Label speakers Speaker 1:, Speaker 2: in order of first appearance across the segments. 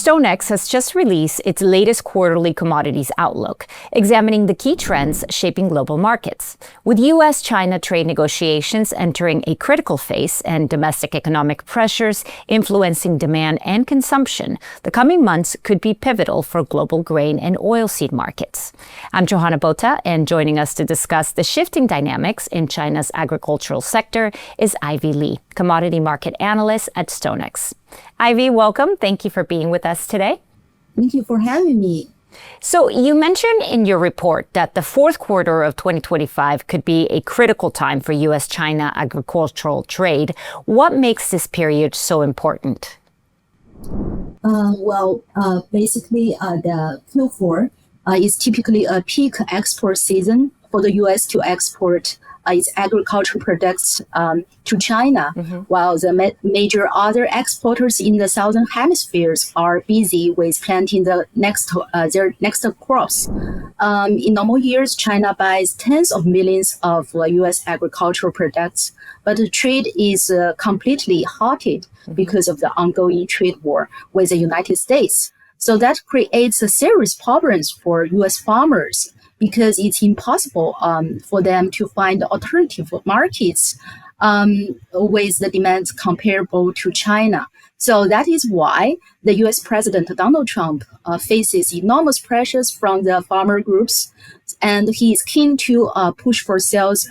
Speaker 1: StoneX has just released its latest quarterly commodities outlook, examining the key trends shaping global markets. With U.S.-China trade negotiations entering a critical phase and domestic economic pressures influencing demand and consumption, the coming months could be pivotal for global grain and oilseed markets. I'm Johanna Bota, and joining us to discuss the shifting dynamics in China's agricultural sector is Ivy Lee, commodity market analyst at StoneX. Ivy, welcome. Thank you for being with us today.
Speaker 2: Thank you for having me.
Speaker 1: So you mentioned in your report that the fourth quarter of 2025 could be a critical time for U.S.-China agricultural trade. What makes this period so important?
Speaker 2: Basically, the Q4 is typically a peak export season for the U.S. to export its agricultural products to China, while the major other exporters in the southern hemispheres are busy with planting their next crops. In normal years, China buys tens of millions of U.S. agricultural products, but the trade is completely halted because of the ongoing trade war with the United States. So that creates a serious problems for U.S. farmers, because it's impossible for them to find alternative markets with the demands comparable to China. So that is why the U.S. President Donald Trump faces enormous pressures from the farmer groups, and he is keen to push for sales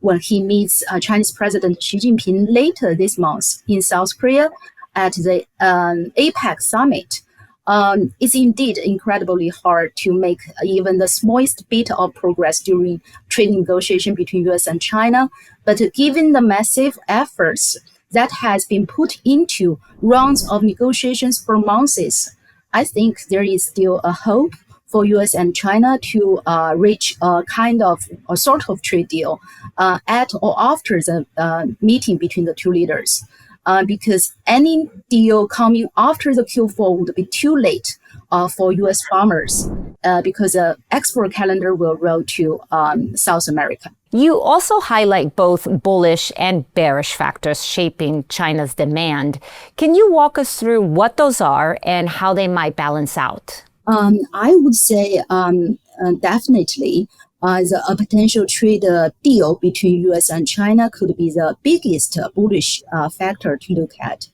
Speaker 2: when he meets Chinese President Xi Jinping later this month in South Korea at the APEC summit. It's indeed incredibly hard to make even the smallest bit of progress during trade negotiation between U.S. and China. But given the massive efforts that has been put into rounds of negotiations for months, I think there is still a hope for U.S. and China to reach a sort of trade deal at or after the meeting between the two leaders. Because any deal coming after the Q4 would be too late for U.S. farmers, because the export calendar will roll to South America.
Speaker 1: You also highlight both bullish and bearish factors shaping China's demand. Can you walk us through what those are and how they might balance out?
Speaker 2: I would say definitely. A potential trade deal between U.S. and China could be the biggest bullish factor to look at,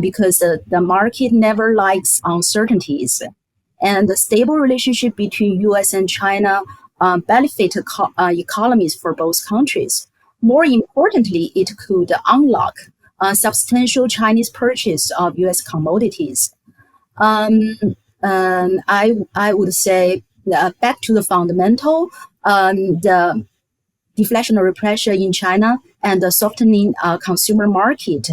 Speaker 2: because the market never likes uncertainties, and the stable relationship between U.S. and China benefit economies for both countries. More importantly, it could unlock substantial Chinese purchase of U.S. commodities. I would say back to the fundamental. The deflationary pressure in China and the softening consumer market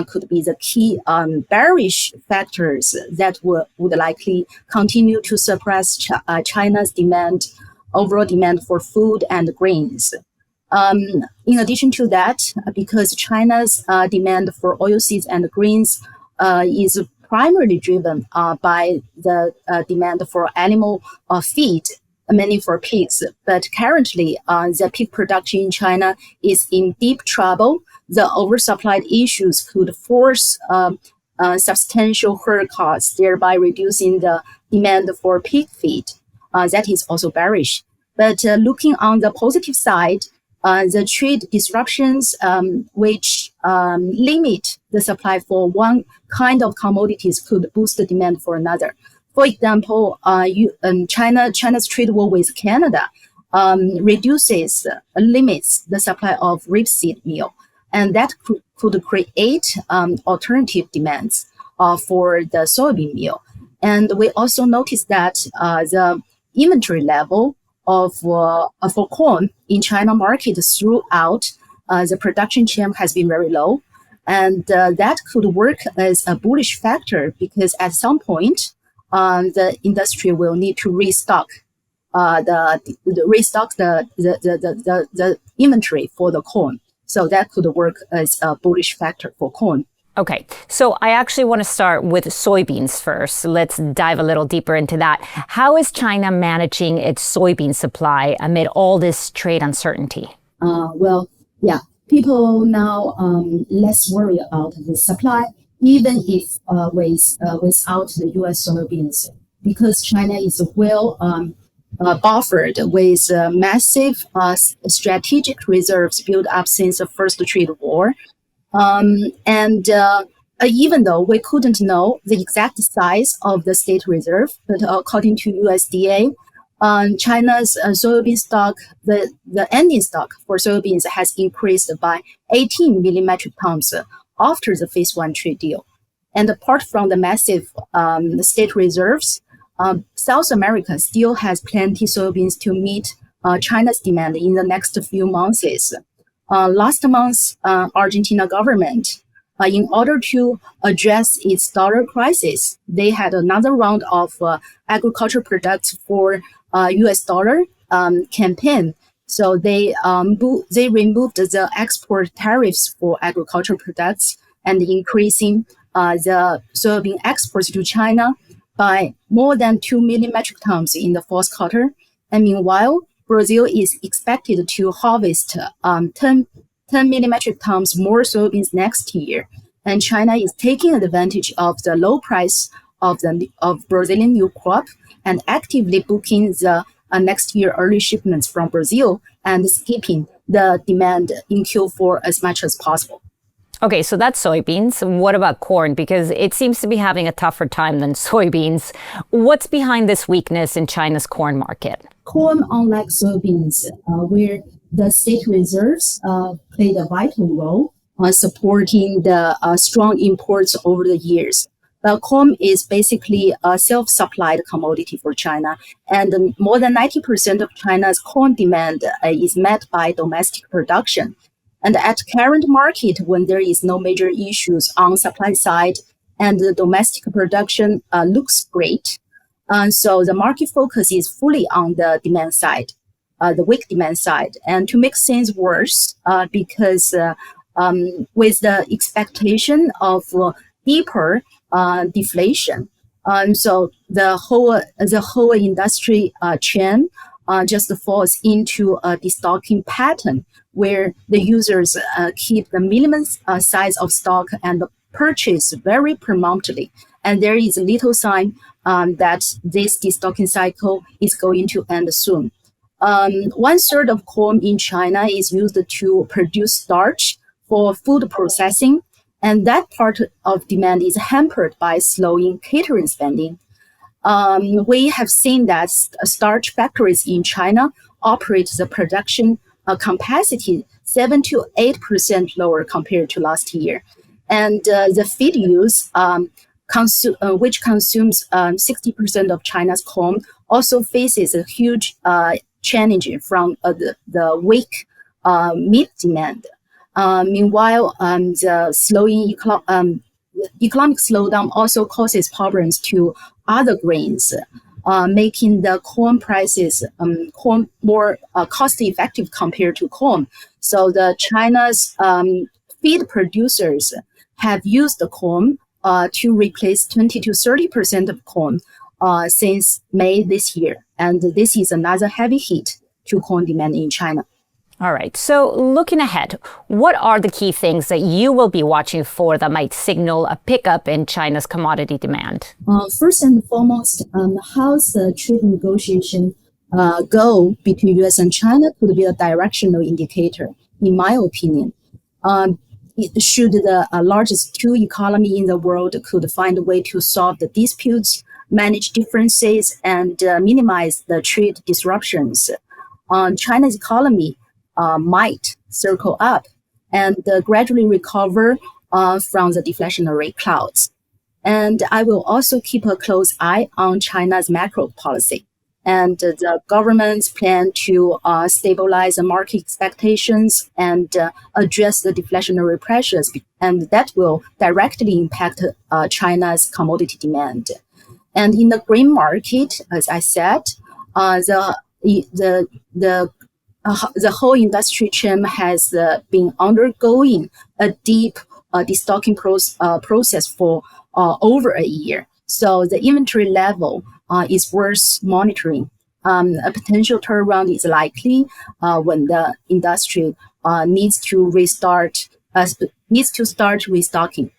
Speaker 2: could be the key bearish factors that would likely continue to suppress China's overall demand for food and grains. In addition to that, because China's demand for oilseeds and grains is primarily driven by the demand for animal feed, mainly for pigs. But currently, the pig production in China is in deep trouble. The oversupplied issues could force substantial herd costs, thereby reducing the demand for pig feed. That is also bearish. But looking on the positive side, the trade disruptions which limit the supply for one kind of commodities could boost the demand for another. For example, China's trade war with Canada limits the supply of rapeseed meal, and that could create alternative demands for the soybean meal. And we also noticed that the inventory level for corn in China market throughout the production chain has been very low, and that could work as a bullish factor, because at some point the industry will need to restock the inventory for the corn. So that could work as a bullish factor for corn.
Speaker 1: Okay, so I actually want to start with soybeans first. Let's dive a little deeper into that. How is China managing its soybean supply amid all this trade uncertainty?
Speaker 2: People now less worry about the supply even if without the U.S. soybeans, because China is well buffered with massive strategic reserves built up since the first trade war. And even though we couldn't know the exact size of the state reserve, but according to USDA, China's soybean stock, the ending stock for soybeans has increased by 18 million metric tons after the Phase 1 trade deal. And apart from the massive state reserves, South America still has plenty soybeans to meet China's demand in the next few months. Last month, Argentina government, in order to address its dollar crisis, they had another round of agriculture products for U.S. dollar campaign. So they removed the export tariffs for agriculture products and increasing the soybean exports to China by more than 2 million metric tons in the fourth quarter. And meanwhile, Brazil is expected to harvest 10 million metric tons more soybeans next year. And China is taking advantage of the low price of Brazilian new crop and actively booking the next year early shipments from Brazil and skipping the demand in Q4 as much as possible.
Speaker 1: Okay, so that's soybeans. What about corn? Because it seems to be having a tougher time than soybeans. What's behind this weakness in China's corn market?
Speaker 2: Corn, unlike soybeans, where the state reserves played a vital role supporting the strong imports over the years. But corn is basically a self-supplied commodity for China, and more than 90% of China's corn demand is met by domestic production. And at current market, when there is no major issues on supply side and the domestic production looks great, so the market focus is fully on the demand side, the weak demand side. And to make things worse, because with the expectation of deeper deflation, so the whole industry chain just falls into a destocking pattern where the users keep the minimum size of stock and purchase very promptly. And there is little sign that this destocking cycle is going to end soon. 1/3 of corn in China is used to produce starch for food processing, and that part of demand is hampered by slowing catering spending. We have seen that starch factories in China operate the production capacity 7 to 8% lower compared to last year. And the feed use, which consumes 60% of China's corn, also faces a huge challenge from the weak meat demand. Meanwhile, the slowing economic slowdown also causes problems to other grains, making the corn prices more cost-effective compared to corn. So the China's feed producers have used the corn to replace 20 to 30% of corn since May this year. And this is another heavy hit to corn demand in China.
Speaker 1: All right. So looking ahead, what are the key things that you will be watching for that might signal a pickup in China's commodity demand?
Speaker 2: First and foremost, how's the trade negotiation go between U.S. and China could be a directional indicator, in my opinion. Should the largest two economies in the world could find a way to solve the disputes, manage differences, and minimize the trade disruptions, China's economy might circle up and gradually recover from the deflationary clouds. And I will also keep a close eye on China's macro policy and the government's plan to stabilize the market expectations and address the deflationary pressures, and that will directly impact China's commodity demand. And in the grain market, as I said, the whole industry chain has been undergoing a deep destocking process for over a year. So the inventory level is worth monitoring. A potential turnaround is likely when the industry needs to start restocking.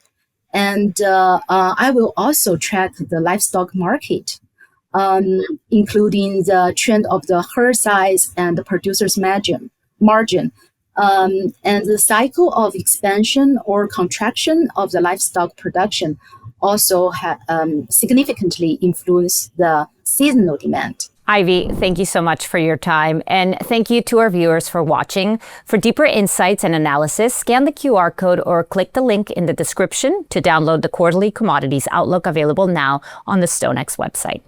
Speaker 2: And I will also track the livestock market, including the trend of the herd size and the producer's margin. And the cycle of expansion or contraction of the livestock production also significantly influence the seasonal demand.
Speaker 1: Ivy, thank you so much for your time. And thank you to our viewers for watching. For deeper insights and analysis, scan the QR code or click the link in the description to download the quarterly commodities outlook available now on the StoneX website.